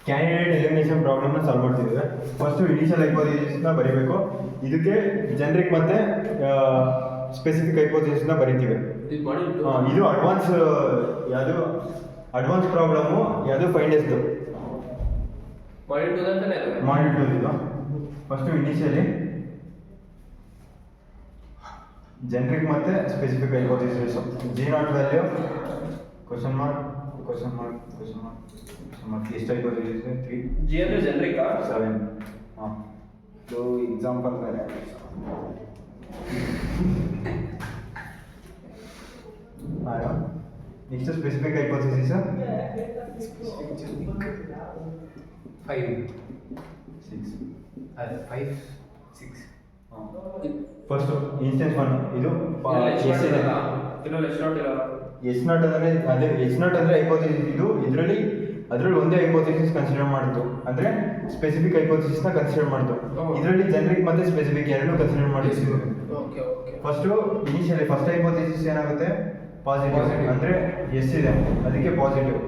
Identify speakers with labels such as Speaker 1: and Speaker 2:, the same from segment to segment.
Speaker 1: Candidate elimination ಪ್ರಾಬ್ಲಮ್ನ solve ಮಾಡ್ತಿದ್ದೇವೆ. First initial ಹೈಪೋಥಿಸಿಸ್ನ ಬರೀಬೇಕು. ಇದಕ್ಕೆ ಜನರಿಕ್ ಮತ್ತು ಸ್ಪೆಸಿಫಿಕ್ ಹೈಪೋಥಿಸಿಸ್ನ ಬರಿತೀವಿ. ಇದು ಅಡ್ವಾನ್ಸ್ ಪ್ರಾಬ್ಲಮ್ಮು ಯಾವುದು ಫೈಂಡೆಸ್ದು ಮಾಡಿಟ್ಟು ಇದು ಫಸ್ಟು ಇನಿಷಿಯಲಿ ಜನರಿಕ್ ಮತ್ತು specific hypothesis. G0 value question mark ಎಷ್ಟು ಹೈಪೋಥಿಸಿಸ್ 3
Speaker 2: G ಅಂದರೆ ಜನರಿಕ್
Speaker 1: 7. ಹಾಂ ಇದು ಎಕ್ಸಾಂಪಲ್ ಬೇರೆ. Next specific hypothesis
Speaker 3: 5
Speaker 1: 6
Speaker 3: 6
Speaker 1: first instance 1 ಇದು ಎಸ್ ನಾಟ್ ಅಂದರೆ ಅದೇ ಎಸ್ ನಾಟ್ ಅಂದರೆ ಹೈಪೋಥಿಸಿಸ್. ಇದು ಅದರಲ್ಲಿ ಒಂದೇ ಹೈಪೋಥಿಸಿಸ್ ಕನ್ಸಿಡರ್ ಮಾಡಿತು, ಅಂದರೆ ಸ್ಪೆಸಿಫಿಕ್ ಹೈಪೋಥಿಸಿಸ್ನ ಕನ್ಸಿಡರ್ ಮಾಡಿತು. ಇದರಲ್ಲಿ ಜನರಿಕ್ ಮತ್ತು ಸ್ಪೆಸಿಫಿಕ್ ಎರಡೂ ಕನ್ಸಿಡರ್ ಮಾಡಿದ್ದು. ಫಸ್ಟು ಇನಿಷಿಯಲಿ ಫಸ್ಟ್ ಹೈಪೋಥಿಸಿಸ್ ಏನಾಗುತ್ತೆ ಪಾಸಿಟಿವ್, ಅಂದರೆ ಎಸ್ ಇದೆ ಅದಕ್ಕೆ ಪಾಸಿಟಿವ್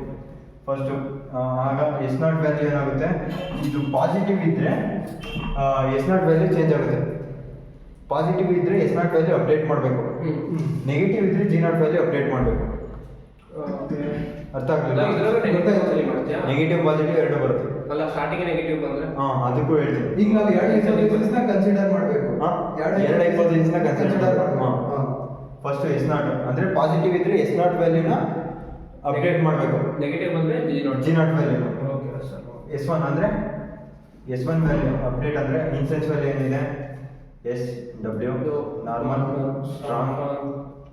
Speaker 1: ಫಸ್ಟು. ಆಗ ಎಸ್ ನಾಟ್ ವ್ಯಾಲ್ಯೂ ಏನಾಗುತ್ತೆ, ಇದು ಪಾಸಿಟಿವ್ ಇದ್ದರೆ ಎಸ್ ನಾಟ್ ವ್ಯಾಲ್ಯೂ ಚೇಂಜ್ ಆಗುತ್ತೆ. ಪಾಸಿಟಿವ್ ಇದ್ದರೆ ಎಸ್ ನಾಟ್ ವ್ಯಾಲ್ಯೂ ಅಪ್ಡೇಟ್ ಮಾಡಬೇಕು, ನೆಗೆಟಿವ್ ಇದ್ದರೆ G0 ವ್ಯಾಲ್ಯೂ ಅಪ್ಡೇಟ್ ಮಾಡಬೇಕು. ಅರ್ಥ ಆಗಲಿಲ್ಲ? ನೆಗೆಟಿವ್ ಪಾಸಿಟಿವ್ ಎರಡು ಬರುತ್ತೆ
Speaker 2: ಅಲ್ಲ, ಸ್ಟಾರ್ಟಿಂಗ್ ನೆಗೆಟಿವ್ ಬಂದರೆ
Speaker 1: ಅದಕ್ಕೂ ಹೇಳ್ತೀನಿ.
Speaker 3: ಈಗ ನಾವು ಎರಡು ಹೈಪೋಥಿಸಿಸ್ನ ಕನ್ಸಿಡರ್ ಮಾಡಬೇಕು.
Speaker 1: ಎರಡು ಹೈಪೋಥಿಸಿಸ್ನ ಕನ್ಸಿಡರ್ ಮಾಡಬೇಕು. ಫಸ್ಟ್ ಎಸ್ ನಾಟ್ ಅಂದರೆ ಪಾಸಿಟಿವ್ ಇದ್ದರೆ ಎಸ್ ನಾಟ್ ವ್ಯಾಲ್ಯೂನ ಅಪ್ಡೇಟ್ ಮಾಡಬೇಕು,
Speaker 2: ನೆಗೆಟಿವ್ ಬಂದರೆ
Speaker 1: G0 ವ್ಯಾಲ್ಯೂ. S1 ಅಂದರೆ S1 ವ್ಯಾಲ್ಯೂ ಅಪ್ಡೇಟ್ ಅಂದರೆ ಇನ್ಸ್ಟೆನ್ಸ್ ವ್ಯಾಲ್ಯೂ ಏನಿದೆ SW normal strong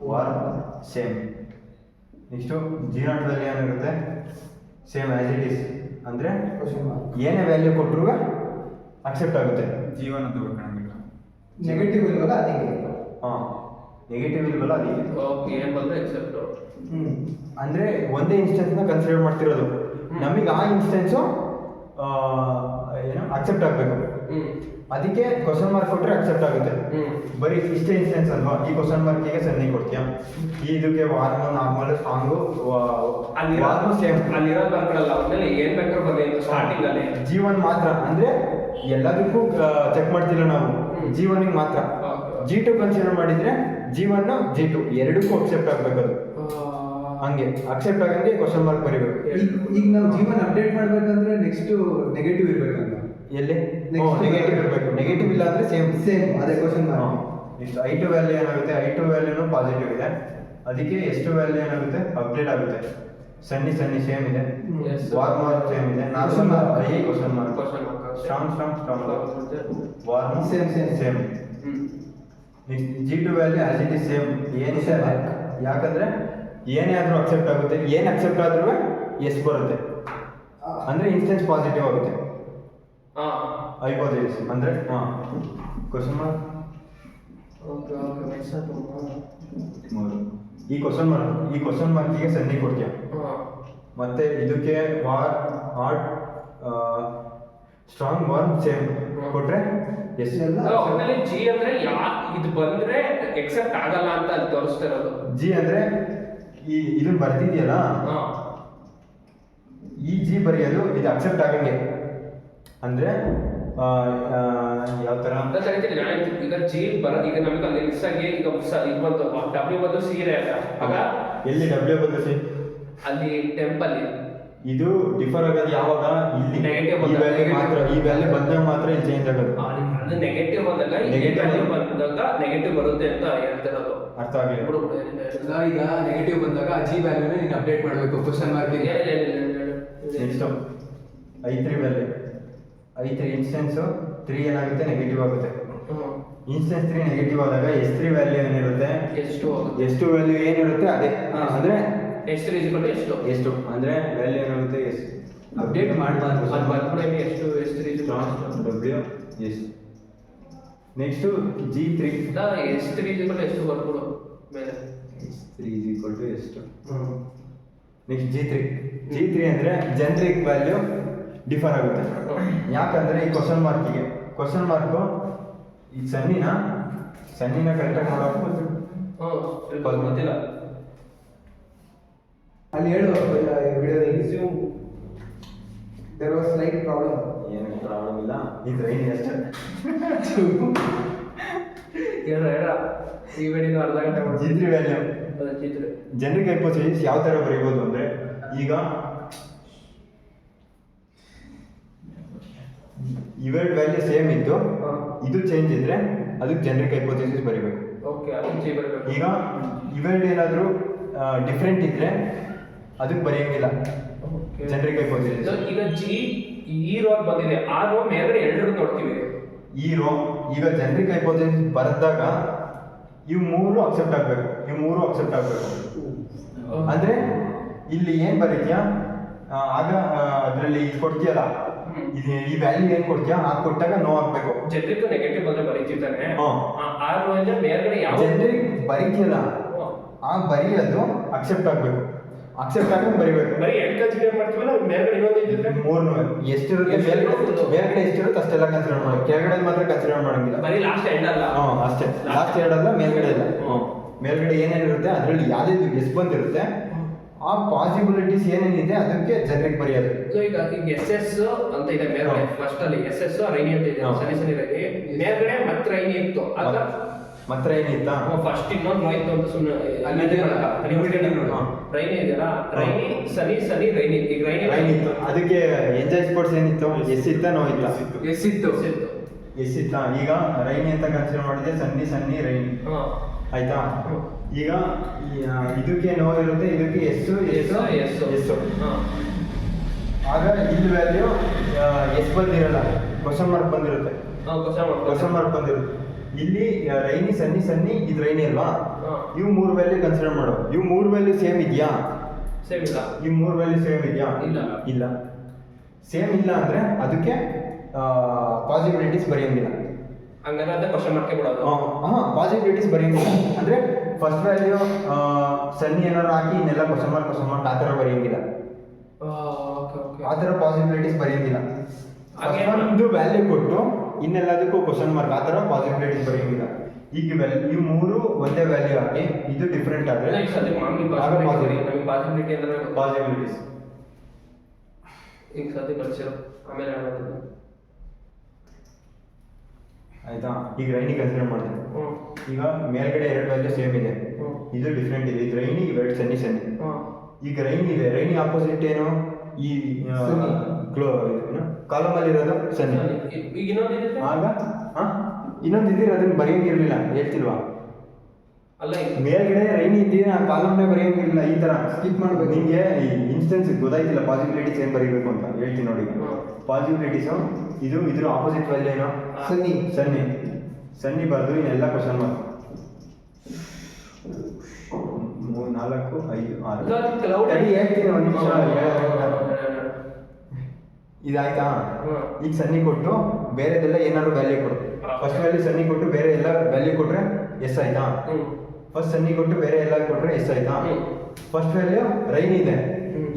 Speaker 1: war same. Next G0 value ಏನಿರುತ್ತೆ ಸೇಮ್ ಆ್ಯಸ್ ಇಟ್ ಈಸ್, ಅಂದರೆ ಏನೇ ವ್ಯಾಲ್ಯೂ ಕೊಟ್ಟರು ಅಕ್ಸೆಪ್ಟ್ ಆಗುತ್ತೆ.
Speaker 4: ಜೀವನ ತಗೋಬೇಕಂಗಿಲ್ಲ.
Speaker 3: ನೆಗೆಟಿವ್ ಇಲ್ವಲ್ಲ ಅದಕ್ಕೆ.
Speaker 1: ನೆಗೆಟಿವ್ ಇಲ್ವಲ್ಲ ಅದಕ್ಕೆ.
Speaker 2: ಓಕೆ, ಏನು ಬಂದರೆ ಎಕ್ಸೆಪ್ಟ್.
Speaker 1: ಅಂದರೆ ಒಂದೇ ಇನ್ಸ್ಟೆನ್ಸ್ನ ಕನ್ಸಿಡರ್ ಮಾಡ್ತಿರೋದು, ನಮಗೆ ಆ ಇನ್ಸ್ಟೆನ್ಸು ಏನು ಅಕ್ಸೆಪ್ಟ್ ಆಗಬೇಕು. ಅದಕ್ಕೆ ಕ್ವಶನ್ ಮಾರ್ಕ್ ಕೊಟ್ಟರೆ ಅಕ್ಸೆಪ್ಟ್ ಆಗುತ್ತೆ. ಬರೀ ಇಷ್ಟೇ ಇನ್ಸ್ಟೆನ್ಸ್ ಅಲ್ವಾ, ಈ ಕ್ವಶನ್ ಮಾರ್ಕಿಗೆ ಸನ್ನಿ ಕೊಡ್ತೀಯಾ, ಇದಕ್ಕೆ warm normal strong warm same
Speaker 2: ಅಲ್ಲಿರೋ ಬರ್ಕೊಡಲ್ಲ. ಆಮೇಲೆ ಏನು ಬೇಕಾದ್ರೂ ಬರಲಿ ಅಂತ ಸ್ಟಾರ್ಟಿಂಗಲ್ಲಿ
Speaker 1: G1 ಮಾತ್ರ, ಅಂದರೆ ಎಲ್ಲದಕ್ಕೂ ಚೆಕ್ ಮಾಡ್ತಿಲ್ಲ ನಾವು, G1ಗೆ ಮಾತ್ರ. G2 ಕನ್ಸಿಡರ್ ಮಾಡಿದರೆ G1 G2 ಎರಡಕ್ಕೂ ಅಕ್ಸೆಪ್ಟ್ ಆಗಬೇಕದು. ಹಂಗೆ ಅಕ್ಸೆಪ್ಟ್ ಆಗಂಗೆ ಕ್ವಶನ್ ಮಾರ್ಕ್ ಬರೀಬೇಕು.
Speaker 3: ಈಗ ನಾವು G1 ಅಪ್ಡೇಟ್ ಮಾಡಬೇಕಂದ್ರೆ ನೆಕ್ಸ್ಟ್ ನೆಗೆಟಿವ್ ಇರಬೇಕಂತ.
Speaker 1: ಎಲ್ಲಿ ನೆಗೆಟಿವ್ ಇರಬೇಕು. ನೆಗೆಟಿವ್ ಇಲ್ಲ ಅಂದರೆ ಸೇಮ್
Speaker 3: ಅದೇ ಕ್ವಶನ್ ಮಾರ್ಕ್.
Speaker 1: ಇಷ್ಟು I2 ವ್ಯಾಲ್ಯೂ ಏನಾಗುತ್ತೆ, I2 ವ್ಯಾಲ್ಯೂನು ಪಾಸಿಟಿವ್ ಇದೆ, ಅದಕ್ಕೆ S2 ವ್ಯಾಲ್ಯೂ ಏನಾಗುತ್ತೆ ಅಪ್ಡೇಟ್ ಆಗುತ್ತೆ. ಸನ್ನಿ ಸೇಮ್ ಇದೆ, ವಾರ್ಮ್ ಸೇಮ್ ಇದೆ, normal question mark strong warm same. G2 value as it is same ಏನಿದೆ ಅದೇ, ಯಾಕಂದರೆ ಏನೇ ಆದರೂ ಅಕ್ಸೆಪ್ಟ್ ಆಗುತ್ತೆ, ಏನು ಅಕ್ಸೆಪ್ಟ್ ಆದ್ರೂ ಎಸ್ ಬರುತ್ತೆ, ಅಂದರೆ ಇನ್ಸ್ಟೆನ್ಸ್ ಪಾಸಿಟಿವ್ ಆಗುತ್ತೆ. ಹೈಪೋಥಿಸಿಸ್ ಅಂದರೆ ಕ್ವಶನ್ ಮಾರ್ಕ್ ಈ ಕ್ವಶನ್ ಮಾರ್ಕಿಗೆ ಸನ್ನಿ ಕೊಡ್ತೀಯ. ಮತ್ತೆ ಇದಕ್ಕೆ ಹಾರ್ಡ್ ಸ್ಟ್ರಾಂಗ್ ವಾರ್ಮ್ ಸೇಮ್ ಕೊಟ್ರೆ ಎಸ್ ಎಲ್ಲ.
Speaker 2: G ಅಂದ್ರೆ ಇದು ಬಂದ್ರೆ ಎಕ್ಸೆಪ್ಟ್ ಆಗಲ್ಲ ಅಂತ ಅಲ್ಲಿ ತೋರಿಸ್ತಾ ಇರೋದು.
Speaker 1: G ಅಂದ್ರೆ ಇದನ್ನ ಬರ್ತಿದ್ಯಲ್ಲ, ಈ G ಬರೆಯೋದು ಇದು ಅಕ್ಸೆಪ್ಟ್ ಆಗಂಗೆ. ಅಂದರೆ ಯಾವ ಥರ
Speaker 2: ಈಗ G ಬರೋದು, ಈಗ ನಮಗೆ ಅಲ್ಲಿ ಮಿಸ್ ಆಗಿ ಈಗ ಇದು ಬಂತು W ಬಂದು C ಇದೆ ಆಗ
Speaker 1: ಎಲ್ಲಿ W ಬಂದು C
Speaker 2: ಅಲ್ಲಿ ಟೆಂಪಲ್
Speaker 1: ಇದು ಡಿಫರ್ ಆಗೋದು ಯಾವಾಗ, ಇಲ್ಲಿ
Speaker 2: ನೆಗೆಟಿವ್
Speaker 1: ಮಾತ್ರ, ಈ ವ್ಯಾಲ್ಯೂ ಬಂದಾಗ ಮಾತ್ರ ಇಲ್ಲಿ ಚೇಂಜ್ ಆಗೋದು.
Speaker 2: ಅದು ನೆಗೆಟಿವ್ ಬಂದಾಗ ವ್ಯಾಲ್ಯೂ ಬಂದಾಗ ನೆಗೆಟಿವ್ ಬರುತ್ತೆ ಅಂತ ಹೇಳ್ತಿರೋದು.
Speaker 1: ಅರ್ಥ ಆಗಲಿಲ್ಲ?
Speaker 3: ಈಗ ನೆಗೆಟಿವ್ ಬಂದಾಗ G ವ್ಯಾಲ್ಯೂನ ನೀನು ಅಪ್ಡೇಟ್ ಮಾಡಬೇಕು question mark.
Speaker 1: Next I3 value, I3 instance 3 ಏನಾಗುತ್ತೆ ನೆಗೆಟಿವ್ ಆಗುತ್ತೆ. ಇನ್ಸ್ಟೆನ್ಸ್ 3 ನೆಗೆಟಿವ್ ಆದಾಗ S3 ವ್ಯಾಲ್ಯೂ ಏನಿರುತ್ತೆ, ಎಷ್ಟು ವ್ಯಾಲ್ಯೂ ಏನಿರುತ್ತೆ ಅದೇ, ಅಂದರೆ ಎಷ್ಟು ಅಂದರೆ ವ್ಯಾಲ್ಯೂ ಏನಾಗುತ್ತೆ ಎಸ್
Speaker 3: ಅಪ್ಡೇಟ್ ಮಾಡಬಾರ್ದು.
Speaker 1: W S. ನೆಕ್ಸ್ಟು G3
Speaker 2: ಎಷ್ಟು ಬರ್ಕೊಡು ಮೇಲೆ
Speaker 1: S3 ಎಷ್ಟು. ನೆಕ್ಸ್ಟ್ G3 ಅಂದರೆ ಜನರಿಕ್ ವ್ಯಾಲ್ಯೂ ಡಿಫರ್ ಆಗುತ್ತೆ. ಯಾಕಂದರೆ ಈ ಕ್ವಶನ್ ಮಾರ್ಕು ಈ ಸನ್ನಿನ ಕರೆಕ್ಟಾಗಿ ಮಾಡೋಕೆ
Speaker 2: ಗೊತ್ತಿಲ್ಲ.
Speaker 3: ಅಲ್ಲಿ ಹೇಳು ವಿಡಿಯೋದಲ್ಲಿ ದೇರ್ ವಾಸ್ ಸ್ಲೈಟ್ ಪ್ರಾಬ್ಲಮ್.
Speaker 1: ಏನು ಪ್ರಾಬ್ಲಮ್ ಇಲ್ಲ, ಇದು ರೈನಿ ಅಷ್ಟೇ.
Speaker 2: ಹೇಳ ಈ ವಿಡಿಯೋ ಅರ್ಧ ಗಂಟೆ
Speaker 1: ಜಿದ್ರಿ ವ್ಯಾಲ್ಯೂ ಜನರಿಕ್ ಹೈಪೋಥೆಸಿಸ್ ಯಾವ ಥರ ಬರೀಬೋದು ಅಂದರೆ, ಈಗ ಇವೆರಡು ವ್ಯಾಲ್ಯೂ ಸೇಮ್ ಇದ್ದು ಇದು ಚೇಂಜ್ ಇದ್ರೆ ಅದಕ್ಕೆ ಜನರಿಕ್ ಹೈಪೋಥೆಸಿಸ್ ಬರೀಬೇಕು.
Speaker 2: ಓಕೆ, ಅದಕ್ಕೆ ಜಿ ಬರಬೇಕು.
Speaker 1: ಈಗ ಇವೆರಡು ಏನಾದರೂ ಡಿಫ್ರೆಂಟ್ ಇದ್ರೆ ಅದಕ್ಕೆ ಬರೆಯೋಂಗಿಲ್ಲ ಜನರಿಕ್ ಹೈಪೋಥೆಸಿಸ್.
Speaker 2: ಈಗ ಜಿ ಈ ರೋ ಬಂದಿದೆ, ಆ ರೋ ಮೇಲ್ಗಡೆ ಎರಡರೂ ನೋಡ್ತೀವಿ.
Speaker 1: ಈ ರೋ ಈಗ ಜನರಿಕ್ ಹೈಪೋಥೆಸಿಸ್ ಬರೆದಾಗ ಇವು ಮೂರು ಅಕ್ಸೆಪ್ಟ್ ಆಗಬೇಕು, ಇವು ಮೂರು ಅಕ್ಸೆಪ್ಟ್ ಆಗಬೇಕು. ಅಂದ್ರೆ ಇಲ್ಲಿ ಏನ್ ಬರೀತ್ಯಾ, ಆಗ ಅದರಲ್ಲಿ ಕೊಡ್ತೀಯಲ್ಲ, ಇದು ಈ ವ್ಯಾಲ್ಯೂ ಏನ್ ಕೊಡ್ತೀಯಾ ಅದು ಕೊಟ್ಟಾಗ ನೋ ಆಗ್ಬೇಕು.
Speaker 2: ಜನರಿಕ್ ನೆಗೆಟಿವ್ ಬಂದ್ರೆ ಬರೀತಿರ್ತಾನೆ.
Speaker 1: ಹ್ಮ್.
Speaker 2: ಆ ರೋ ಅಂದ್ರೆ ಮೇಲ್ಗಡೆ ಯಾವ
Speaker 1: ಜನರಿಕ್ ಬರೀತೀಯಲ್ಲ ಆ ಬರೆಯೋದು ಅಕ್ಸೆಪ್ಟ್ ಆಗಬೇಕು, ಅಕ್ಸೆಪ್ಟ್ ಆಗಿ ಬರಿಬೇಕು.
Speaker 2: ಬರೀ ಎರಡು ಕನ್ಸಿಡರ್ ಮಾಡ್ತೀವಲ್ಲ, ಮೇಲ್ಗಡೆ ಇನ್ನೊಂದು ಇದ್ದಿದ್ರೆ
Speaker 1: ಮೂರ್ನು ಎಷ್ಟಿರುತ್ತೆ ಮೇಲ್ಗಡೆ ಎಷ್ಟಿರುತ್ತೆ ಅಷ್ಟೆಲ್ಲ ಕನ್ಸಿಡರ್ ಮಾಡಿ, ಕೆಳಗಡೆ ಮಾತ್ರ ಕನ್ಸಿಡರ್ ಮಾಡಂಗಿಲ್ಲ.
Speaker 2: ಬರೀ ಲಾಸ್ಟ್ ಎಂಡ್ ಅಲ್ಲ.
Speaker 1: ಅಷ್ಟೇ, ಲಾಸ್ಟ್ ಎರಡಲ್ಲ, ಮೇಲ್ಗಡೆ ಇಲ್ಲ. ಮೇಲ್ಗಡೆ ಏನೇನಿರುತ್ತೆ ಅದರಲ್ಲಿ ಯಾವ್ದು ಎಷ್ಟು ಬಂದಿರುತ್ತೆ ಆ ಪಾಸಿಬಿಲಿಟೀಸ್ ಏನೇನಿದೆ ಅದಕ್ಕೆ ಜನರಿಗೆ ಬರೆಯೋದು.
Speaker 2: ಈಗ ಎಸ್ ಎಸ್ ಅಂತ ಇದೆ ಮೇಲ್ಗಡೆ, ಫಸ್ಟ್ ಅಲ್ಲಿ ಎಸ್ ಎಸ್ ರೈನಿ ಅಂತ ಇದೆ, ಸನಿ ಸನಿ ರೈನಿ. ಮೇಲ್ಗಡೆ ಮತ್ತೆ ರೈನಿ ಇತ್ತು, ಆಗ
Speaker 1: ಮಾತ್ರ ಏನಿತ್ತಾ
Speaker 2: ಫಸ್ಟ್ ಇನ್ನೊಂದು ರೋ ಇತ್ತು ಅಂತ ಸುಮ್ಮನೆ ರೈನಿ ಇದೆಯಲ್ಲ, ರೈನಿ ಸನಿ ಸನಿ ರೈನಿ. ಈಗ
Speaker 1: ರೈನ್ ಇತ್ತು, ಅದಕ್ಕೆ ಎಂಜಾಯ್ ಸ್ಪೋರ್ಟ್ಸ್ ಏನಿತ್ತು, ಎಸ್ ಇತ್ತ ನೋ ಇತ್ತ?
Speaker 3: ಎಸ್ ಇತ್ತು.
Speaker 1: ಎಸ್ ಇತ್ತ. ಈಗ ರೈನಿ ಅಂತ ಕನ್ಸಿಡರ್ ಮಾಡಿದೆ, ಸನ್ನಿ ಸನ್ನಿ ರೈನಿ ಆಯ್ತಾ. ಈಗ ಇದಕ್ಕೆ ನೋ ಇರುತ್ತೆ, ಇದಕ್ಕೆ ಎಸ್ ಆಗ ಇಲ್ಲಿ ವ್ಯಾಲ್ಯೂ ಎಸ್ ಬಂದಿರಲ್ಲ, ಕ್ವಶನ್ ಮಾರ್ಕ್ ಬಂದಿರುತ್ತೆ. ಕ್ವಶನ್ ಮಾರ್ಕ್ ಬಂದಿರುತ್ತೆ. ಇಲ್ಲಿ ರೈನಿ ಸನ್ನಿ ಸನ್ನಿ ಇದು ರೈನಿ ಅಲ್ವಾ, ಇವು ಮೂರು ವ್ಯಾಲ್ಯೂ ಕನ್ಸಿಡರ್ ಮಾಡೋ. ಇವು ಮೂರು ವ್ಯಾಲ್ಯೂ ಸೇಮ್ ಇದೆಯಾ?
Speaker 2: ಸೇಮ್ ಇಲ್ಲ.
Speaker 1: ಇವು ಮೂರು ವ್ಯಾಲ್ಯೂ ಸೇಮ್ ಇದೆಯಾ? ಇಲ್ಲ. ಸೇಮ್ ಇಲ್ಲ ಅಂದ್ರೆ ಅದಕ್ಕೆ ಪಾಸಿಬಿಲಿಟೀಸ್ ಬರೆಯಂಗಿಲ್ಲ.
Speaker 2: ಹಂಗಾದ್ರೆ ಅದೇ ಕ್ವಶನ್ ಮಾರ್ಕ್ ಬಿಡೋದು.
Speaker 1: ಪಾಸಿಬಿಲಿಟೀಸ್ ಬರೆಯಂಗಿಲ್ಲ ಅಂದ್ರೆ ಫಸ್ಟ್ ವ್ಯಾಲ್ಯೂ ಸನ್ನಿ ಏನಾರು ಹಾಕಿ ಇನ್ನೆಲ್ಲ ಕ್ವಶನ್ ಮಾರ್ಕ್ ಆ ಥರ ಬರೆಯಂಗಿಲ್ಲ. ಆ ಥರ ಪಾಸಿಬಿಲಿಟೀಸ್ ಬರೆಯಂಗಿಲ್ಲ. ಒಂದು ವ್ಯಾಲ್ಯೂ ಕೊಟ್ಟು ಇನ್ನೆಲ್ಲದಕ್ಕೂ ಕ್ವಶನ್ ಮಾರ್ಕ್, ಆ ಥರ ಪಾಸಿಬಿಲಿಟೀಸ್ ಬರೆಯಂಗಿಲ್ಲ. ಈಗ ಇವು ಮೂರು ಒಂದೇ ವ್ಯಾಲ್ಯೂ ಹಾಕಿ ಇದು ಡಿಫ್ರೆಂಟ್ ಆದರೆ
Speaker 2: ಪಾಸಿಬಿಲಿಟಿ ಅಂದ್ರೆ
Speaker 1: ಪಾಸಿಬಿಲಿಟೀಸ್.
Speaker 2: ಈಗ ಸದ್ಯ ಕಳಿಸಿರೋ ಆಮೇಲೆ
Speaker 1: ಆಯ್ತಾ. ಈಗ ರೈನಿ ಕನ್ಸಿಡರ್ ಮಾಡಿದೆ. ಈಗ ಮೇಲ್ಗಡೆ ಎರಡು ವ್ಯಾಲ್ಯೂ ಸೇಮ್ ಇದೆ, ಇದು ಡಿಫ್ರೆಂಟ್ ಇದೆ. ಇದು ರೈನಿ, ಇವೆರಡು ಸನ್ನಿ ಸನ್ನಿ. ಈಗ ರೈನಿ ಇದೆ, ರೈನಿ ಆಪೋಸಿಟ್ ಏನು? ಈ ಕಾಲಮ್ ಅಲ್ಲಿ ಇರೋದು ಸನ್ನಿ. ಆಗ ಇನ್ನೊಂದು ಇದ್ದೀರ ಅದನ್ನ ಬರೆಯಂಗಿರ್ಲಿಲ್ಲ, ಹೇಳ್ತಿಲ್ವಾ?
Speaker 2: ಅಲ್ಲ,
Speaker 1: ಮೇಲ್ಗಡೆ ರೈನಿ ಇದ್ದೀರ ಆ ಕಾಲಮ್ನೇ ಬರೆಯಂಗಿರ್ಲಿಲ್ಲ. ಈ ತರ ಸ್ಕಿಪ್ ಮಾಡ್ಬೇಕು. ನಿಮಗೆ ಈ ಇನ್ಸ್ಟೆನ್ಸ್ ಗೊತ್ತಾಯ್ತಿಲ್ಲ ಪಾಸಿಬಿಲಿಟೀಸ್ ಏನ್ ಬರೀಬೇಕು ಅಂತ ಹೇಳ್ತೀನಿ ನೋಡಿ. ಪಾಸಿಬಿಲಿಟೀಸು ಇದು ಇದ್ರ ಆಪೋಸಿಟ್ ವ್ಯಾಲ್ಯೂ ಏನೋ?
Speaker 3: ಸನ್ನಿ.
Speaker 1: ಸನ್ನಿ ಸನ್ನಿ ಬರ್ದು ಇನ್ನೆಲ್ಲ ಕ್ವಶನ್ ಮಾರ್ಕ್. 3 4 5 6 ಹೇಳ್ತೀನಿ ಒಂದು ನಿಮಿಷ. ಇದಾಯ್ತಾ? ಈಗ ಸನ್ನಿ ಕೊಟ್ಟು ಬೇರೆದೆಲ್ಲ ಏನಾದ್ರು ವ್ಯಾಲ್ಯೂ ಕೊಡು. ಫಸ್ಟ್ ವ್ಯಾಲ್ಯೂ ಸನ್ನಿ ಕೊಟ್ಟು ಬೇರೆ ಎಲ್ಲ ವ್ಯಾಲ್ಯೂ ಕೊಟ್ರೆ ಎಸ್ ಆಯ್ತಾ? ಫಸ್ಟ್ ಸನ್ನಿ ಕೊಟ್ಟು ಬೇರೆ ಎಲ್ಲ ಕೊಟ್ರೆ ಎಸ್ ಆಯ್ತಾ? ಫಸ್ಟ್ ವ್ಯಾಲ್ಯೂ ರೈನ್ ಇದೆ,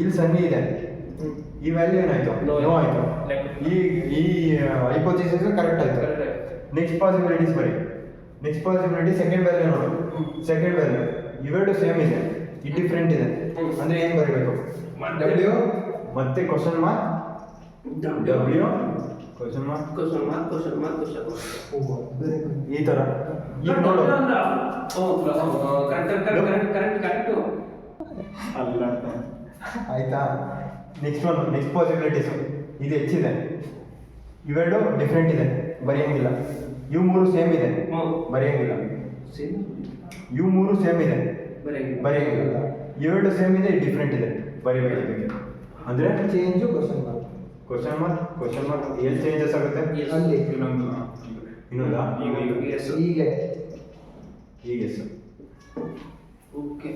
Speaker 1: ಇಲ್ಲಿ ಸನ್ನಿ ಇದೆ, ಈ ವ್ಯಾಲ್ಯೂ ಏನಾಯ್ತು? ನೋ ಆಯ್ತು. ಈ ಹೈಪೋಥೆಸಿಸ್ ಕರೆಕ್ಟ್ ಆಯ್ತು. ನೆಕ್ಸ್ಟ್ ಪಾಸಿಬಿಲಿಟೀಸ್ ಬರೀ. ನೆಕ್ಸ್ಟ್ ಪಾಸಿಬಿಲಿಟಿ ಸೆಕೆಂಡ್ ವ್ಯಾಲ್ಯೂ ನೋಡು. ಸೆಕೆಂಡ್ ವ್ಯಾಲ್ಯೂ ಇವೆರಡು ಸೇಮ್ ಇದೆ, ಇದು ಡಿಫ್ರೆಂಟ್ ಇದೆ ಅಂದ್ರೆ ಏನು ಬರೀಬೇಕು? ಡಬ್ಲ್ಯೂ ಮತ್ತೆ question mark, W question mark ಈ ತರ. ಈಗ ನೋಡು ಅಲ್ಲ ಆಯ್ತಾ. ನೆಕ್ಸ್ಟ್ ಪಾಸಿಬಿಲಿಟೀಸ್ ಇದು ಹೆಚ್ಚಿದೆ, ಇವೆರಡು ಡಿಫ್ರೆಂಟ್ ಇದೆ, ಬರೆಯಂಗಿಲ್ಲ. ಇವು ಮೂರು ಸೇಮ್ ಇದೆ, ಬರೆಯಂಗಿಲ್ಲ. ಇವು ಮೂರು ಸೇಮ್ ಇದೆ, ಬರೆಯಂಗಿಲ್ಲ. ಇವೆರಡು ಸೇಮ್ ಇದೆ, ಡಿಫ್ರೆಂಟ್ ಇದೆ, ಬರೀಬೇಕು. ಇದಕ್ಕೆ ಅಂದ್ರೆ
Speaker 3: ಚೇಂಜು ಕ್ವಶನ್ ಮಾರ್ಕ್ ಎಲ್ಲಿ
Speaker 1: ಚೇಂಜಸ್ ಆಗುತ್ತೆ?
Speaker 3: ಅಲ್ಲಿ
Speaker 1: ಇನ್ನೊಂದಾ?
Speaker 3: ಹೀಗೆ
Speaker 1: ಎಸ್.
Speaker 2: ಓಕೆ,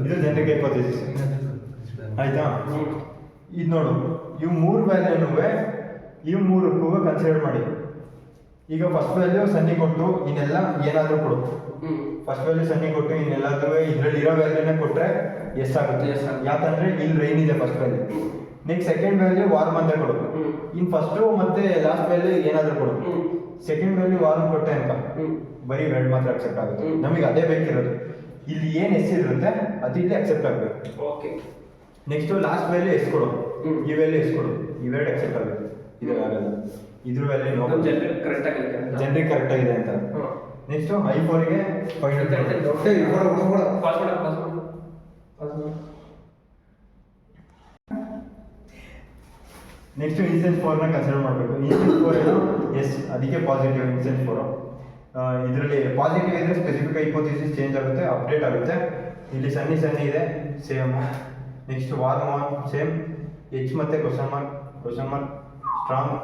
Speaker 1: ಇದು ಜನರಿಕ್ ಹೈಪೋಥೆಸಿಸ್ ಆಯ್ತಾ. ಇದು ನೋಡು, ಇವು ಮೂರು ವ್ಯಾಲ್ಯೂನೂ ಇವು ಮೂರಕ್ಕೂ ಕನ್ಸಿಡರ್ ಮಾಡಿ. ಈಗ ಫಸ್ಟ್ ವ್ಯಾಲ್ಯೂ ಸನ್ನಿ ಕೊಟ್ಟು ಇನ್ನೆಲ್ಲ ಏನಾದರೂ ಕೊಡು. ಫಸ್ಟ್ ವ್ಯಾಲ್ಯೂ ಸನ್ನಿ ಕೊಟ್ಟು ಇನ್ನೆಲ್ಲಾದ್ರೂ ಇದರಲ್ಲಿ ಇರೋ ವ್ಯಾಲ್ಯೂನೇ ಕೊಟ್ಟರೆ ಎಸ್ ಆಗುತ್ತೆ. ಯಾಕಂದ್ರೆ ಇಲ್ಲಿ ರೈನ್ ಇದೆ first value. Next second value warm ಅಂತ ಕೊಡು. ಇನ್ನು ಫಸ್ಟು ಮತ್ತೆ ಲಾಸ್ಟ್ ವ್ಯಾಲ್ಯೂ ಏನಾದರೂ ಕೊಡು. ಸೆಕೆಂಡ್ ವ್ಯಾಲ್ಯೂ ವಾರ್ಮ್ ಕೊಟ್ಟೆ ಅಂತ ಬರೀ ರೆಡ್ ಮಾತ್ರ ಅಕ್ಸೆಪ್ಟ್ ಆಗುತ್ತೆ. ನಮಗೆ ಅದೇ ಬೇಕಿರೋದು. ಇಲ್ಲಿ ಏನು ಎಸ್ ಇರುತ್ತೆ ಅದು ಇಲ್ಲಿ ಅಕ್ಸೆಪ್ಟ್ ಆಗಬೇಕು.
Speaker 2: Okay.
Speaker 1: Next last value S ಕೊಡು. ಈ ವ್ಯಾಲ್ಯೂ ಎಸ್ ಕೊಡು, ಇವೆರಡು ಎಕ್ಸೆಪ್ಟ್ ಆಗುತ್ತೆ, ಇದಾಗಲ್ಲ. ಇದ್ರ ವ್ಯಾಲ್ಯೂ ನೋ,
Speaker 2: ಜನರಿಗೆ ಕರೆಕ್ಟ್ ಆಗಿದೆ ಅಂತ.
Speaker 1: ಜನರಿಗೆ ಕರೆಕ್ಟ್ ಆಗಿದೆ ಅಂತ. ನೆಕ್ಸ್ಟ್ i4ಗೆ ಫೈಂಡ್
Speaker 2: ಪಾಸ್ ಮಾಡು.
Speaker 1: ನೆಕ್ಸ್ಟ್ ಇನ್ಸ್ಟೆನ್ಸ್ 4ನ ಕನ್ಸಿಡರ್ ಮಾಡಬೇಕು. ಇನ್ಸ್ಟೆನ್ಸ್ 4 ಏನು ಎಸ್, ಅದಕ್ಕೆ ಪಾಸಿಟಿವ್ ಇನ್ಸ್ಟೆನ್ಸ್ 4. ಇದರಲ್ಲಿ ಪಾಸಿಟಿವ್ ಇದ್ರೆ ಸ್ಪೆಸಿಫಿಕ್ ಹೈಪೋಥಿಸಿಸ್ ಚೇಂಜ್ ಆಗುತ್ತೆ, ಅಪ್ಡೇಟ್ ಆಗುತ್ತೆ. ಇಲ್ಲಿ ಸನ್ನಿ ಇದೆ same. Next warm same, H ಮತ್ತೆ ಕ್ವಶನ್ ಮಾರ್ಕ್ ಸ್ಟ್ರಾಂಗ್.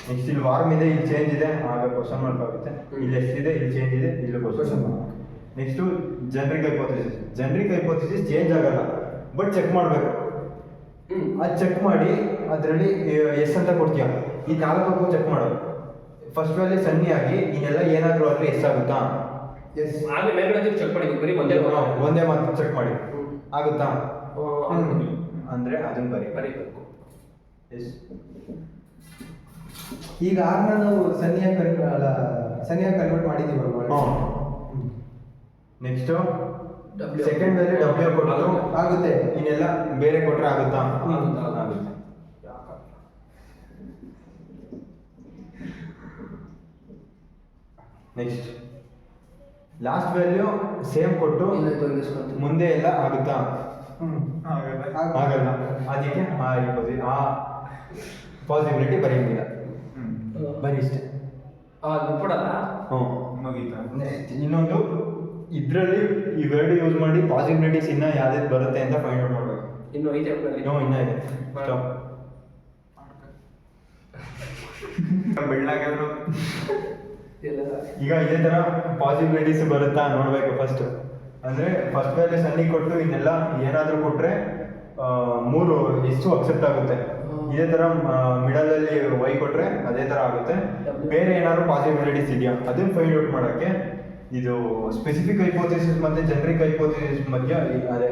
Speaker 1: ನೆಕ್ಸ್ಟ್ ಇಲ್ಲಿ ವಾರ್ಮ್ ಇದೆ, ಇಲ್ಲಿ ಚೇಂಜ್ ಇದೆ, ಆಗ ಕ್ವಶನ್ ಮಾರ್ಕ್ ಆಗುತ್ತೆ. ಇಲ್ಲಿ ಎಸ್ ಇದೆ, ಇಲ್ಲಿ ಚೇಂಜ್ ಇದೆ, ಇಲ್ಲಿ question mark. Next generic hypothesis change ಆಗಲ್ಲ, ಬಟ್ ಚೆಕ್ ಮಾಡಬೇಕು. ಅದು ಚೆಕ್ ಮಾಡಿ ಅದರಲ್ಲಿ ಎಸ್ ಅಂತ ಕೊಡ್ತೀಯ. ಈ 4 ಚೆಕ್ ಮಾಡೋದು. ಫಸ್ಟ್ ವ್ಯಾಲ್ಯೂ ಸನ್ನಿ ಆಗಿ ಇನ್ನೆಲ್ಲ ಏನಾದರೂ ಆದರೆ ಎಸ್ ಆಗುತ್ತಾ?
Speaker 3: ಎಸ್.
Speaker 2: ಆಮೇಲೆ ಮೇಲ್ಗಡೆ ಚೆಕ್ ಮಾಡಿದ್ವಿ, ಬರೀ
Speaker 1: ಒಂದೇ ಮಾತು ಚೆಕ್ ಮಾಡಿ ಆಗುತ್ತಾ ಅಂದರೆ ಅದನ್ನು
Speaker 2: ಬರೀಬೇಕು.
Speaker 1: ಎಸ್.
Speaker 3: ಈಗ ಆರ್ನ ನಾವು ಸನಿಯಾಗಿ ಕನ್ವರ್ಟ್ ಮಾಡಿದೀವಲ್ವಾ?
Speaker 1: ನೆಕ್ಸ್ಟ್ ಸೆಕೆಂಡ್ ವ್ಯಾಲ್ಯೂ ಡಬ್ಲ್ಯೂ ಕೊಟ್ಟು
Speaker 3: ಆಗುತ್ತೆ,
Speaker 1: ಇನ್ನೆಲ್ಲ ಬೇರೆ ಕೊಟ್ಟರೆ ಆಗುತ್ತಾ? ಆಗುತ್ತೆ. ನೆಕ್ಸ್ಟ್ ಲಾಸ್ಟ್ ವ್ಯಾಲ್ಯೂ ಸೇಮ್ ಕೊಟ್ಟು ಮುಂದೆ ಎಲ್ಲ ಆಗುತ್ತಾ? ಆಗಲ್ಲ. ಅದಕ್ಕೆ ಆ ಪಾಸಿಬಿಲಿಟಿ ಬರೆಯಂಗಿಲ್ಲ, ಬರೀ ಇಷ್ಟೇ. ಇನ್ನೊಂದು ಇದರಲ್ಲಿ ಇವೆರಡು ಯೂಸ್ ಮಾಡಿ ಪಾಸಿಬಿಲಿಟೀಸ್ ಇನ್ನ ಯಾವ್ದು ಬರುತ್ತೆ ಅಂತ ಫೈಂಡ್ ಔಟ್ ಮಾಡಬೇಕು.
Speaker 2: ಇನ್ನೂ ಇದೆ
Speaker 1: ಇನ್ನ ಇದೆ. ಬೆಳ್ಳಾಗವರು ಈಗ ಇದೇ ತರ ಪಾಸಿಬಿಲಿಟೀಸ್ ಬರುತ್ತಾ ನೋಡ್ಬೇಕು ಫಸ್ಟ್. ಅಂದ್ರೆ ಫಸ್ಟ್ ವ್ಯಾಲ್ಯೂ ಸನ್ನಿ ಕೊಟ್ಟು ಇನ್ನೆಲ್ಲ ಏನಾದ್ರೂ ಕೊಟ್ರೆ 3 ಎಷ್ಟು ಅಕ್ಸೆಪ್ಟ್ ಆಗುತ್ತೆ. ಇದೇ ತರ ಮಿಡಲ್ ಅಲ್ಲಿ ವೈ ಕೊಟ್ರೆ ಅದೇ ತರ ಆಗುತ್ತೆ. ಬೇರೆ ಏನಾದ್ರು ಪಾಸಿಬಿಲಿಟೀಸ್ ಇದೆಯಾ ಅದನ್ನ ಫೈಂಡ್ ಔಟ್ ಮಾಡಕ್ಕೆ ಇದು ಸ್ಪೆಸಿಫಿಕ್ ಹೈಪೋಥಿಸಿಸ್ ಮತ್ತೆ ಜನರಿಕ್ ಹೈಪೋಥಿಸಿಸ್ ಮಧ್ಯ ಅದೇ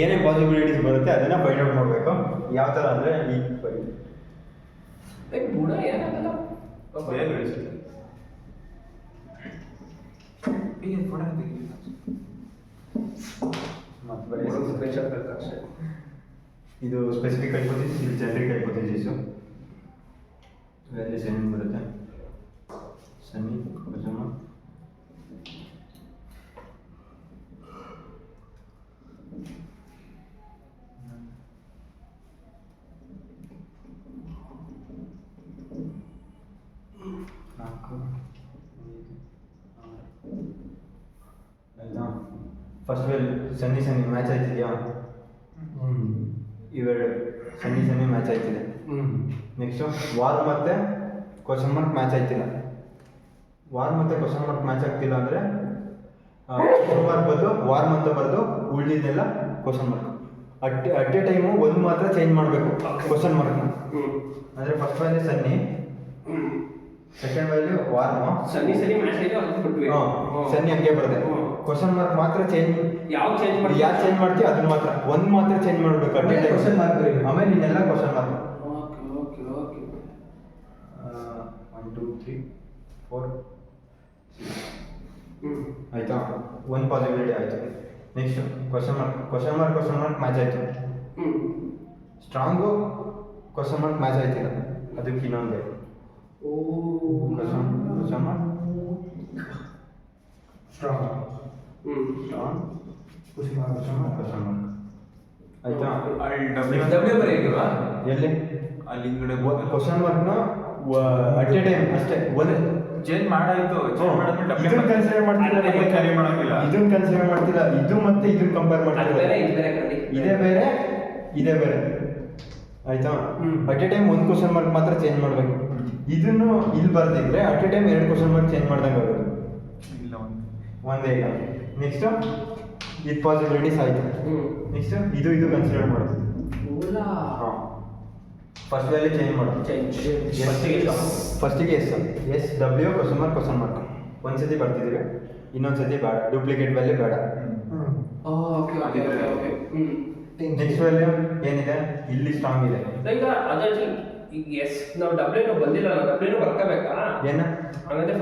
Speaker 1: ಏನೇ ಪಾಸಿಬಿಲಿಟೀಸ್ ಬರುತ್ತೆ ಅದನ್ನ ಫೈಂಡ್ ಔಟ್ ಮಾಡಬೇಕು. ಯಾವ ತರ ಅಂದ್ರೆ ಈ
Speaker 2: ಬುಡ ಏನಾಗಲ್ಲ
Speaker 1: ಇದು ಸ್ಪೆಸಿಫಿಕ್ ಹೈಪೋಥಿಸಿಸ್, ಇದು ಜನರಿಕ್ ಹೈಪೋಥಿಸಿಸ್. ವ್ಯಾಲ್ಯೂಸ್ ಏನೇನು ಬರುತ್ತೆ? Sunny question first value sunny match ಆಯ್ತಿದೆಯಾ? ಇವೆರಡು ಸನ್ನಿ ಮ್ಯಾಚ್ ಆಯ್ತಿದೆ. ನೆಕ್ಸ್ಟು ವಾರ್ ಮತ್ತೆ ಕ್ವಶನ್ ಮಾರ್ಕ್ ಮ್ಯಾಚ್ ಆಯ್ತಿಲ್ಲ. ವಾರ್ ಮತ್ತೆ ಕ್ವಶನ್ ಮಾರ್ಕ್ ಮ್ಯಾಚ್ ಆಗ್ತಿಲ್ಲ ಅಂದರೆ ಕ್ವಶನ್ ಮಾರ್ಕ್ ಬದಲು ವಾರ್ಮ್ ಅಂತ ಬರೆದು ಉಳಿದಿದ್ದೆಲ್ಲ question mark. At a time ಒಂದು ಮಾತ್ರ ಚೇಂಜ್ ಮಾಡಬೇಕು ಕ್ವಶನ್ ಮಾರ್ಕ್ನ. ಅಂದರೆ first value sunny, second value warm.
Speaker 2: Sunny match ಆಯ್ತು ಅದಕ್ಕೆ ಬಿಟ್ವಿ.
Speaker 1: ಸನ್ನಿ ಹಂಗೆ ಬರುತ್ತೆ. ಕ್ವಶನ್ ಮಾರ್ಕ್ ಮಾತ್ರ ಚೇಂಜ್,
Speaker 2: ಯಾವ್ದು
Speaker 1: ಚೇಂಜ್ ಮಾಡ್ತೀವಿ ಅದನ್ನ ಮಾತ್ರ ಒಂದು ಮಾತ್ರ ಚೇಂಜ್ ಮಾಡಬೇಕು.
Speaker 3: ಕ್ವಶನ್ ಮಾರ್ಕ್ ಬರೀಬೇಕು.
Speaker 1: ಆಮೇಲೆ ಇನ್ನೆಲ್ಲ ಕ್ವಶನ್ ಮಾರ್ಕ್.
Speaker 2: ಓಕೆ
Speaker 1: 1 2 3 4 ಆಯ್ತಾ? ಒಂದು ಪಾಸಿಬಿಲಿಟಿ ಆಯ್ತು. ನೆಕ್ಸ್ಟ್ ಕ್ವಶನ್ ಮಾರ್ಕ್ ಮ್ಯಾಚ್ ಆಯ್ತು. ಸ್ಟ್ರಾಂಗು ಕ್ವಶನ್ ಮಾರ್ಕ್ ಮ್ಯಾಚ್ ಆಯ್ತಿಲ್ಲ, ಅದಕ್ಕೆ ಇನ್ನೊಂದು ಬೇಕು. Question mark
Speaker 3: strong
Speaker 1: question mark ಆಯ್ತಾ?
Speaker 3: ಡಬ್ಲ್ಯೂ ಬರೆಯಲ್ವಾ?
Speaker 1: ಎಲ್ಲಿ
Speaker 4: ಅಲ್ಲಿ
Speaker 1: ಕ್ವಶನ್ ಮಾರ್ಕ್ನ ಅಟ್ ಎ ಟೈಮ್ ಅಷ್ಟೇ ಒಂದು
Speaker 4: ಚೇಂಜ್ ಮಾಡಾಯ್ತು.
Speaker 1: ಇದನ್ನ ಕನ್ಸಿಡರ್ ಮಾಡ್ತಿಲ್ಲ,
Speaker 4: ಕ್ಯಾರಿ ಮಾಡೋಂಗಿಲ್ಲ.
Speaker 1: ಇದನ್ನ ಕನ್ಸಿಡರ್ ಮಾಡ್ತಿಲ್ಲ. ಇದು ಮತ್ತೆ ಇದನ್ನ ಕಂಪೇರ್ ಮಾಡ್ತಿಲ್ಲ. ಇದೇ ಬೇರೆ ಆಯ್ತಾ? ಅಟ್ ಎ ಟೈಮ್ ಒಂದು ಕ್ವಶನ್ ಮಾರ್ಕ್ ಮಾತ್ರ ಚೇಂಜ್ ಮಾಡಬೇಕು. ಇದನ್ನು ಇಲ್ಲಿ ಬರ್ದಿದ್ರೆ at a time 2 question mark change ಮಾಡ್ದಂಗೆ ಆಗೋದು.
Speaker 4: ಇಲ್ಲ
Speaker 1: ಒಂದೇ ಇಲ್ಲ. ನೆಕ್ಸ್ಟ್ ಇದು ಪಾಸಿಬಿಲಿಟೀಸ್ ಆಯ್ತು. ನೆಕ್ಸ್ಟ್ ಇದು ಕನ್ಸಿಡರ್ ಮಾಡೋದು. ಹಾಂ, ಫಸ್ಟ್ ವ್ಯಾಲ್ಯೂ ಚೇಂಜ್ ಮಾಡೋದು. ಫಸ್ಟಿಗೆ ಎಸ್ ಡಬ್ಲ್ಯೂ ಕ್ವಶನ್ ಮಾರ್ಕ್ ಒಂದ್ಸತಿ ಬರ್ತಿದ್ದೀವಿ, ಇನ್ನೊಂದ್ಸತಿ ಬೇಡ. ಡೂಪ್ಲಿಕೇಟ್ ವ್ಯಾಲ್ಯೂ ಬೇಡ. ನೆಕ್ಸ್ಟ್ ವ್ಯಾಲ್ಯೂ ಏನಿದೆ? ಇಲ್ಲಿ ಸ್ಟ್ರಾಂಗ್ ಇದೆ.
Speaker 2: ಈಗ ಎಸ್ ನಾವು ಡಬ್ಲ್ಯೂ ಬಂದಿಲ್ಲ, ಡಬ್ಲ್ಯೂ ಬರ್ಕೋಬೇಕಾ?
Speaker 1: ಏನ
Speaker 2: ಹಾಗಾದ್ರೆ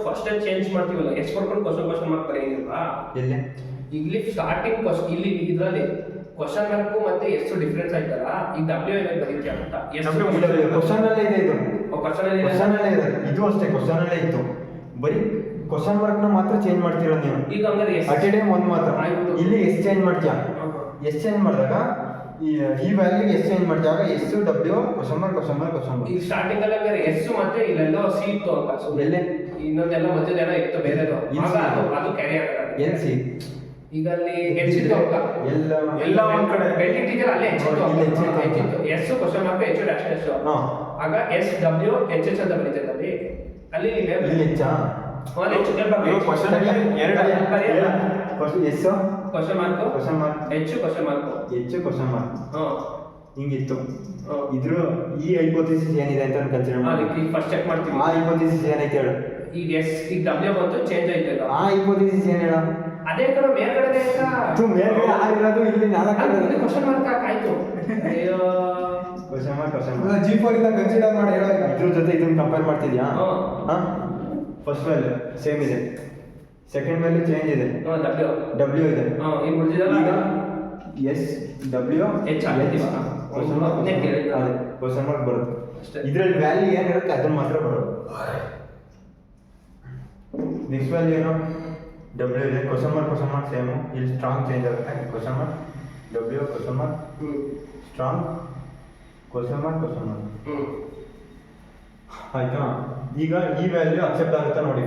Speaker 2: ಫಸ್ಟ್ ಚೇಂಜ್ ಮಾಡ್ತೀವಲ್ಲ, ಎಸ್ ಕೊಡ್ಕೊಂಡು ಕ್ವಶನ್ ಮಾರ್ಕ್ ಬರೆಯಂಗಿಲ್ವಾ?
Speaker 1: ಎಲ್ಲಿ
Speaker 2: ಇಲ್ಲಿ ಸ್ಟಾರ್ಟಿಂಗ್ ಇಲ್ಲಿ ಇದರಲ್ಲಿ ಕ್ವಶನ್ ಮಾರ್ಕ್ ಮತ್ತೆ ಎಷ್ಟು ಡಿಫ್ರೆನ್ಸ್ ಆಯ್ತಲ್ಲ ಈಗ ಡಬ್ಲ್ಯೂ ಏನಾಗಿ ಬರೀತೀಯ ಅಂತ
Speaker 1: ಕ್ವಶನ್ ಅಲ್ಲೇ ಇದೆ ಇದು
Speaker 2: ಕ್ವಶನ್
Speaker 1: ಕ್ವಶನ್ ಅಲ್ಲೇ ಇದೆ ಇದು ಅಷ್ಟೇ ಕ್ವಶನ್ ಅಲ್ಲೇ ಇತ್ತು ಬರೀ ಕ್ವಶನ್ ಮಾರ್ಕ್ ನ ಮಾತ್ರ ಚೇಂಜ್ ಮಾಡ್ತೀರಾ ನೀವು
Speaker 2: ಈಗ ಹಂಗಾರೆ
Speaker 1: ಅಟ್ ಎ ಟೈಮ್ ಒಂದು ಮಾತ್ರ
Speaker 2: ಆಯ್ತು.
Speaker 1: ಇಲ್ಲಿ ಎಸ್ ಚೇಂಜ್ ಮಾಡ್ತೀಯಾ ಎಸ್ ಚೇಂಜ್ ಮಾಡಿದಾಗ ಈ ವ್ಯಾಲ್ಯೂಗೆ ಎಸ್ ಚೇಂಜ್ ಮಾಡ್ತೀಯಾಗ S W question mark question mark question mark
Speaker 2: ಈಗ ಸ್ಟಾರ್ಟಿಂಗ್ ಅಲ್ಲಿ ಹಂಗಾರೆ ಎಸ್ ಮತ್ತೆ ಇಲ್ಲೆಲ್ಲೋ ಸಿ ಇತ್ತು ಅಂತ
Speaker 1: ಎಲ್ಲೇ?
Speaker 2: ಇನ್ನೊಂದೆಲ್ಲ ಮಧ್ಯದೆಲ್ಲ ಇತ್ತು ಬೇರೆದು
Speaker 1: ಇಲ್ಲಿ
Speaker 2: ಆಗ ಅದು ಕ್ಯಾರಿ ಆಗಲ್ಲ
Speaker 1: ಎಲ್ ಸಿ
Speaker 2: ಈಗ ಅಲ್ಲಿ ಹೆಚ್ಚಿತ್ತು ಅಂತ
Speaker 4: ಎಲ್ಲ ಒಂದ್ ಕಡೆ.
Speaker 2: ಬೆಳ್ಳಿ ಟೀಚರ್ ಅಲ್ಲೇ ಹೆಚ್ಚಿತ್ತು
Speaker 1: ಇಲ್ಲಿ ಹೆಚ್ಚಿತ್ತು.
Speaker 2: ಹೆಚ್ಚಿತ್ತು ಎಸ್ ಕ್ವಶನ್ ಮಾರ್ಕ್ ಹೆಚ್ಚು ಡಾಶ್ ಡಾಶ್
Speaker 1: ಹಾ.
Speaker 2: ಆಗ ಎಸ್ ಡಬ್ಲ್ಯೂ ಎಚ್ ಎಚ್ ಅಂತ ಬರೀತೈತೆ ಅಲ್ಲಿ
Speaker 1: ಇಲ್ಲಿ ಹೆಚ್ಚಾ
Speaker 4: ಇವಾಗ question ಅಲ್ಲಿ
Speaker 1: S
Speaker 2: question mark
Speaker 1: question mark
Speaker 2: ಹೆಚ್ಚು ಕ್ವಶನ್ ಮಾರ್ಕ್
Speaker 1: ಹೆಚ್ಚು ಕ್ವಶನ್ ಮಾರ್ಕ್
Speaker 2: ಹ್ಮ್
Speaker 1: ಹಿಂಗಿತ್ತು
Speaker 2: ಹ್ಮ್.
Speaker 1: ಇದ್ರ ಈ ಹೈಪೋಥಿಸಿಸ್ ಏನಿದೆ ಅಂತ ಕನ್ಸಿಡರ್ ಮಾಡಿ
Speaker 2: ಅದಕ್ಕೆ ಈಗ ಫಸ್ಟ್ ಚೆಕ್ ಮಾಡ್ತೀವಿ
Speaker 1: ಆ ಹೈಪೋಥಿಸಿಸ್ ಏನೈತೆ ಹೇಳು
Speaker 2: ಈಗ ಎಸ್ ಈಗ ಡಬ್ಲ್ಯೂ ಬಂತು ಚೇಂಜ್ ಆಯ್ತಲ್ಲ
Speaker 1: ಆ ಹೈಪೋಥಿಸಿಸ್ ಏನ್ ಹೇಳ
Speaker 2: ಅದೇ ಕಡೆ ಮೇಲ್ಗಡೆ
Speaker 1: ಮೇಲ್ಗಡೆ ಆಗಿರೋದು ಇಲ್ಲಿ ನಾಲ್ಕು
Speaker 2: ಕ್ವಶನ್ ಮಾರ್ಕ್ ಆಯ್ತು ಅಯ್ಯೋ
Speaker 1: question mark question mark
Speaker 3: G4 ಇಂದ ಕನ್ಸಿಡರ್ ಮಾಡಿ ಹೇಳೋ ಈಗ.
Speaker 1: ಇದ್ರ ಜೊತೆ ಇದನ್ನ ಕಂಪೇರ್ ಮಾಡ್ತಿದ್ಯಾ
Speaker 2: ಹ್ಮ್.
Speaker 1: ಹಾ ಫಸ್ಟ್ ವ್ಯಾಲ್ಯೂ ಸೇಮ್ ಇದೆ ಸೆಕೆಂಡ್ ವ್ಯಾಲ್ಯೂ ಚೇಂಜ್ ಇದೆ
Speaker 2: ಡಬ್ಲ್ಯೂ
Speaker 1: ಡಬ್ಲ್ಯೂ ಇದೆ
Speaker 2: ಈಗ ಉಳಿದಿದ್ದಲ್ಲ
Speaker 1: ಈಗ ಎಸ್ ಡಬ್ಲ್ಯೂ
Speaker 2: H ಆಗ್ತಿದೀವ? ಅದನ್ನೇ ಕೇಳಿದ್ದು.
Speaker 1: ಕ್ವಶನ್ ಮಾರ್ಕ್ ಬರುತ್ತೆ
Speaker 2: ಅಷ್ಟೇ.
Speaker 1: ಇದ್ರಲ್ಲಿ ವ್ಯಾಲ್ಯೂ ಏನಿರುತ್ತೆ ಅದನ್ನ ಮಾತ್ರ ಬರೋದು ನೆಕ್ಸ್ಟ್ ವ್ಯಾಲ್ಯೂ ಏನು ಡಬ್ಲ್ಯೂ ಇದೆ ಕ್ವಶನ್ ಮಾರ್ಕ್ ಸೇಮು ಇಲ್ಲಿ ಸ್ಟ್ರಾಂಗ್ ಚೇಂಜ್ ಆಗುತ್ತೆ question mark W question mark strong question mark ಆಯ್ತಾ ಈಗ ಈ ವ್ಯಾಲ್ಯೂ ಅಕ್ಸೆಪ್ಟ್ ಆಗುತ್ತಾ ನೋಡಿ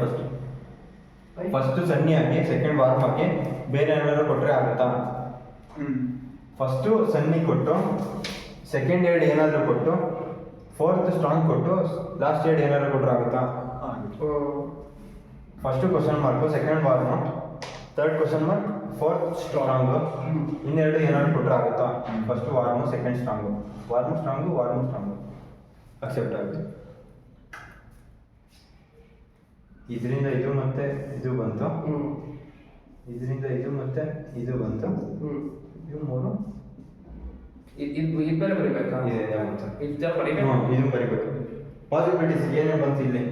Speaker 1: ಫಸ್ಟ್ ಸನ್ನಿ ಹಾಕಿ ಸೆಕೆಂಡ್ ವಾರ್ಮ್ ಹಾಕಿ ಬೇರೆ ಏನಾದ್ರು ಕೊಟ್ಟರೆ ಆಗುತ್ತಾ ಫಸ್ಟು ಸನ್ನಿ ಕೊಟ್ಟು ಸೆಕೆಂಡ್ ಏಡ್ ಏನಾದರೂ ಕೊಟ್ಟು ಫೋರ್ತ್ ಸ್ಟ್ರಾಂಗ್ ಕೊಟ್ಟು ಲಾಸ್ಟ್ ಏಡ್ ಏನಾದರೂ ಕೊಟ್ಟರೆ ಆಗುತ್ತಾ first question mark second warm third question mark fourth strong ಇನ್ನೆರಡು ಏನಾದ್ರು ಕೊಟ್ಟರೆ ಆಗುತ್ತಾ first warm second strong warm strong accept ಆಗುತ್ತೆ ಇದರಿಂದ ಇದು ಮತ್ತೆ ಇದು ಬಂತು ಇದರಿಂದ ಇದು ಮತ್ತೆ ಇದು ಬಂತು ಇದು ಮೂರು
Speaker 2: ಇದು ಬೇರೆ ಬರೀಬೇಕಾ
Speaker 1: ಇದೆ ಬಂತು
Speaker 2: ಇದು ಬರೀಬೇಕು
Speaker 1: ಇದು ಬರಿಬೇಕು ಪಾಸಿಬಿಲಿಟೀಸ್ ಏನೇನು ಬಂತು ಇಲ್ಲಿ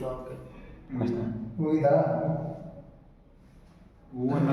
Speaker 2: ಓಕೆ
Speaker 3: ಮುಗಿದಾ
Speaker 4: ಹೂವನ್ನ